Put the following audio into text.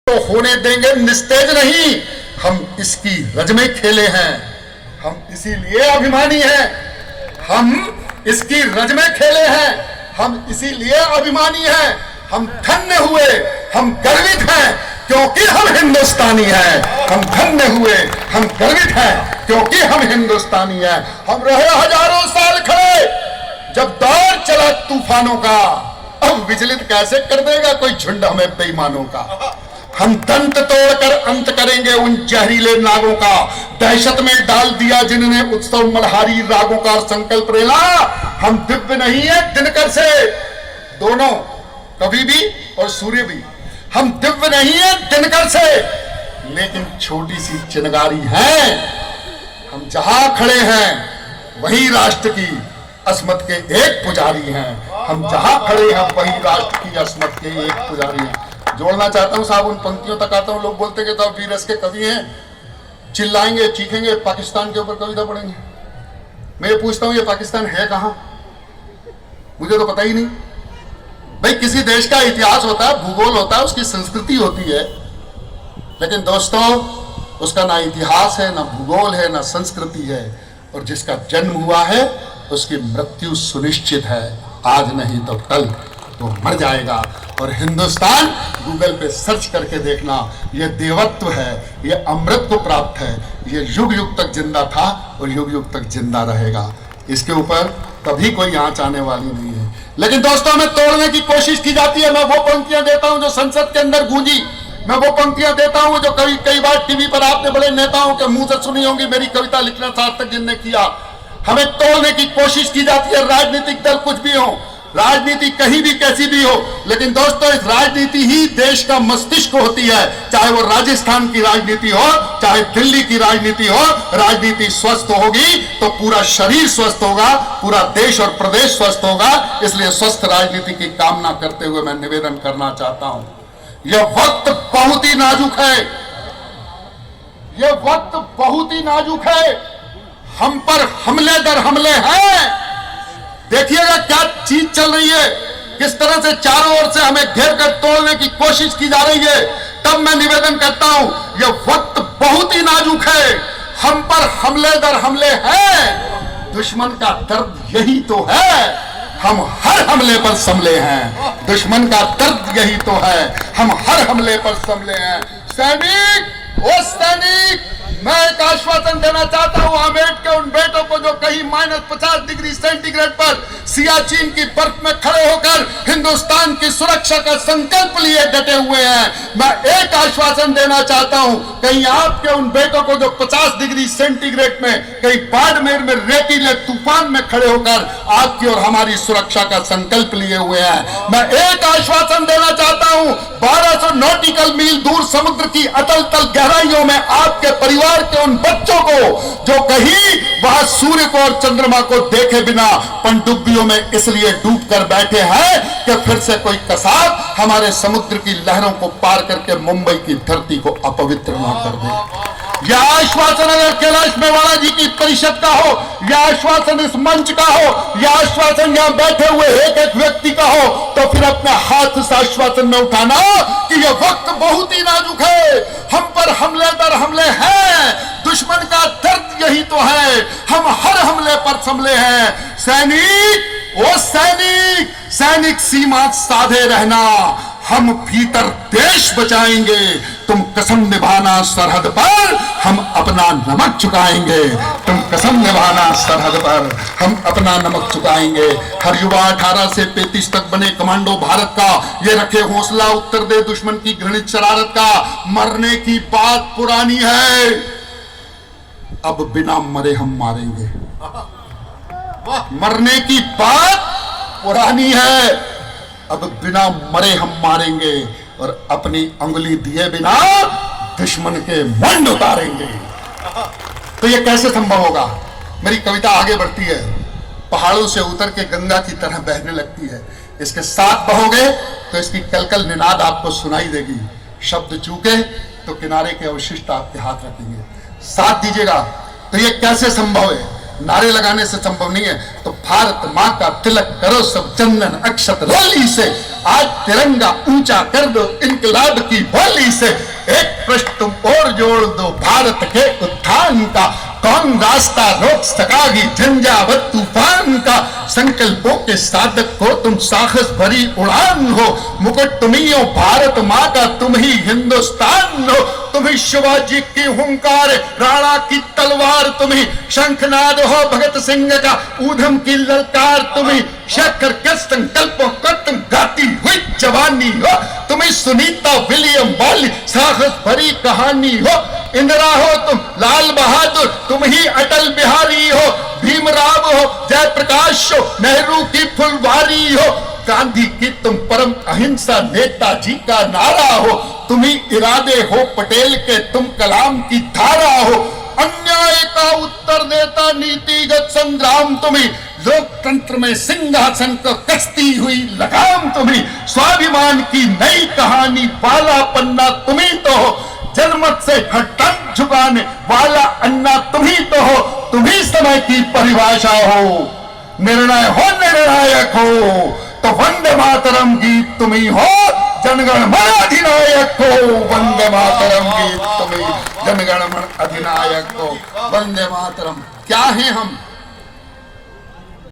तो होने देंगे निस्तेज नहीं। हम इसकी रज में खेले हैं, हम इसीलिए अभिमानी हैं। हम इसकी रज में खेले हैं, हम इसीलिए अभिमानी हैं। हम धन्य हुए, हम गर्वित हैं क्योंकि हम हिंदुस्तानी हैं। हम धन्य हुए, हम गर्वित हैं क्योंकि हम हिंदुस्तानी हैं। हम रहे हजारों साल खड़े जब दौर चला तूफानों का, अब विचलित कैसे कर देगा कोई झुंड हमें बेईमानों का। हम दंत तोड़कर अंत करेंगे उन जहरीले नागों का, दहशत में डाल दिया जिन्होंने उत्सव मल्हारी रागों का संकल्प रेला। हम दिव्य नहीं है दिनकर से, दोनों कवि भी और सूर्य भी। हम दिव्य नहीं है दिनकर से, लेकिन छोटी सी चिनगारी है। हम जहां खड़े हैं वही राष्ट्र की अस्मत के एक पुजारी हैं। हम जहां खड़े हैं वही राष्ट्र की अस्मत के एक पुजारी हैं। जोड़ना चाहता हूं साहब, उन पंक्तियों तक आता हूं। लोग बोलते कि तो वीर रस के कवि हैं, चिल्लाएंगे चीखेंगे, पाकिस्तान के ऊपर कविता पढ़ेंगे। मैं ये पूछता हूं ये पाकिस्तान है कहां? मुझे तो पता ही नहीं भाई। किसी देश का इतिहास होता है, भूगोल होता है, उसकी संस्कृति होती है, लेकिन दोस्तों उसका ना इतिहास है, ना भूगोल है, ना संस्कृति है। और जिसका जन्म हुआ है उसकी मृत्यु सुनिश्चित है, आज नहीं तो कल तो मर जाएगा। और हिंदुस्तान गूगल पे सर्च करके देखना, ये देवत्व है, ये अमृत को प्राप्त है, ये युग युग तक जिंदा था और युग युग तक जिंदा रहेगा। इसके ऊपर कभी कोई आंच आने वाली नहीं है। लेकिन दोस्तों में तोड़ने की कोशिश की जाती है। मैं वो पंक्तियां देता हूं जो संसद के अंदर गूंजी, मैं वो पंक्तियां देता हूं जो कई बार टीवी पर आपने बड़े नेताओं के मुंह से सुनी होंगी, मेरी कविता लिखना सार्थक जिनने किया। हमें तोड़ने की कोशिश की जाती है, राजनीतिक दल कुछ भी हो, राजनीति कहीं भी कैसी भी हो, लेकिन दोस्तों इस राजनीति ही देश का मस्तिष्क होती है। चाहे वो राजस्थान की राजनीति हो, चाहे दिल्ली की राजनीति हो, राजनीति स्वस्थ होगी तो पूरा शरीर स्वस्थ होगा, पूरा देश और प्रदेश स्वस्थ होगा। इसलिए स्वस्थ राजनीति की कामना करते हुए मैं निवेदन करना चाहता हूं, यह वक्त बहुत ही नाजुक है, यह वक्त बहुत ही नाजुक है। हम पर हमले दर हमले हैं। देखिएगा क्या चीज चल रही है, किस तरह से चारों ओर से हमें घेर कर तोड़ने की कोशिश की जा रही है। तब मैं निवेदन करता हूं, यह वक्त बहुत ही नाजुक है, हम पर हमले दर हमले हैं। दुश्मन का दर्द यही तो है, हम हर हमले पर संभले हैं। दुश्मन का दर्द यही तो है, हम हर हमले पर संभले हैं। सैनिक, ओ सैनिक, मैं एक आश्वासन देना चाहता हूं आमेर के उन बेटों को जो कहीं -50 डिग्री सेंटीग्रेड पर सियाचिन की बर्फ में खड़े होकर हिंदुस्तान की सुरक्षा का संकल्प लिए डटे हुए हैं। मैं एक आश्वासन देना चाहता हूं, कहीं आपके उन बेटों को जो 50 डिग्री सेंटीग्रेड में कहीं बाड़मेर में रेतीले तूफान में खड़े होकर आपकी और हमारी सुरक्षा का संकल्प लिए हुए हैं। मैं एक आश्वासन देना चाहता हूं, 1200 नॉटिकल मील दूर समुद्र की अतल तल गहराइयों में आपके परिवार के उन बच्चों को जो कहीं वहां सूर्य को और चंद्रमा को देखे बिना पनडुब्बियों में इसलिए डूब कर बैठे हैं कि फिर से कोई कसाब हमारे समुद्र की लहरों को पार करके मुंबई की धरती को अपवित्र न कर दे। यह आश्वासन अगर कैलाश मेवाड़ा जी की परिषद का हो, यह आश्वासन इस मंच का हो, यह आश्वासन यहां बैठे हुए एक एक व्यक्ति का हो, तो फिर अपने हाथ इस आश्वासन में उठाना कि यह वक्त बहुत ही नाजुक है, हम पर हमले दर हमले हैं। दुश्मन का दर्द यही तो है, हम हर हमले पर संभले हैं। सैनिक, ओ सैनिक, सैनिक सीमा साधे रहना, हम भीतर देश बचाएंगे। तुम कसम निभाना सरहद पर, हम अपना नमक चुकाएंगे। तुम कसम निभाना सरहद पर, हम अपना नमक चुकाएंगे। हर युवा 18 से 35 तक बने कमांडो भारत का, ये रखे हौसला उत्तर दे दुश्मन की घृणित शरारत का। मरने की बात पुरानी है, अब बिना मरे हम मारेंगे। मरने की बात पुरानी है, अब बिना मरे हम मारेंगे और अपनी अंगुली दिए बिना दुश्मन के मुंड उतारेंगे। तो ये कैसे संभव होगा? मेरी कविता आगे बढ़ती है, पहाड़ों से उतर के गंगा की तरह बहने लगती है। इसके साथ बहोगे तो इसकी कलकल निनाद आपको सुनाई देगी। शब्द चूके तो किनारे के अवशिष्ट आपके हाथ रखेंगे। साथ दीजिएगा। तो ये कैसे संभव है? नारे लगाने से संभव नहीं है। तो भारत माँ का तिलक करो सब चंदन अक्षत रैली से, आज तिरंगा ऊंचा कर दो इनकलाब की बोली से। एक प्रश्न तुम और जोड़ दो भारत के उत्थान का, कौन रास्ता रोक सकागी झंझावत तूफान का। संकल्पों के साधक को तुम साहस भरी उड़ान हो, मुकुट तुम्ही हो भारत माँ का, तुम ही हिंदुस्तान हो। तुम्ही शिवाजी की हुंकार, राणा की तलवार, तुम्ही शंखनाद हो भगत सिंह का, ऊधम की ललकार, तुम्ही शेखर के संकल्पों को तुम गाती हुई जवानी हो। तुम्ही सुनीता विलियम वाली साहस भरी कहानी हो। इंदिरा हो तुम, लाल बहादुर, तुम ही अटल बिहारी हो, भीमराव हो, जयप्रकाश हो, नेहरू की फुलवारी हो, गांधी की तुम परम अहिंसा नेताजी का नारा हो। तुम ही इरादे हो पटेल के, तुम कलाम की धारा हो। अन्याय का उत्तर देता नीतिगत संग्राम तुम्ही, लोकतंत्र में सिंहासन को कसती हुई लगाम तुम्ही, स्वाभिमान की नई कहानी वाला पन्ना तुम्ही तो हो, जनमत से हटन झुकाने वाला अन्ना तुम्ही तो हो। तुम्ही समय की परिभाषा हो, निर्णय हो निर्णायक हो, तो वंदे मातरम गीत तुम्ही हो, जनगण मन अधिनायक हो। वंदे मातरम गीत तुम्ही, जनगण मन अधिनायक हो, वंदे मातरम। क्या है हम?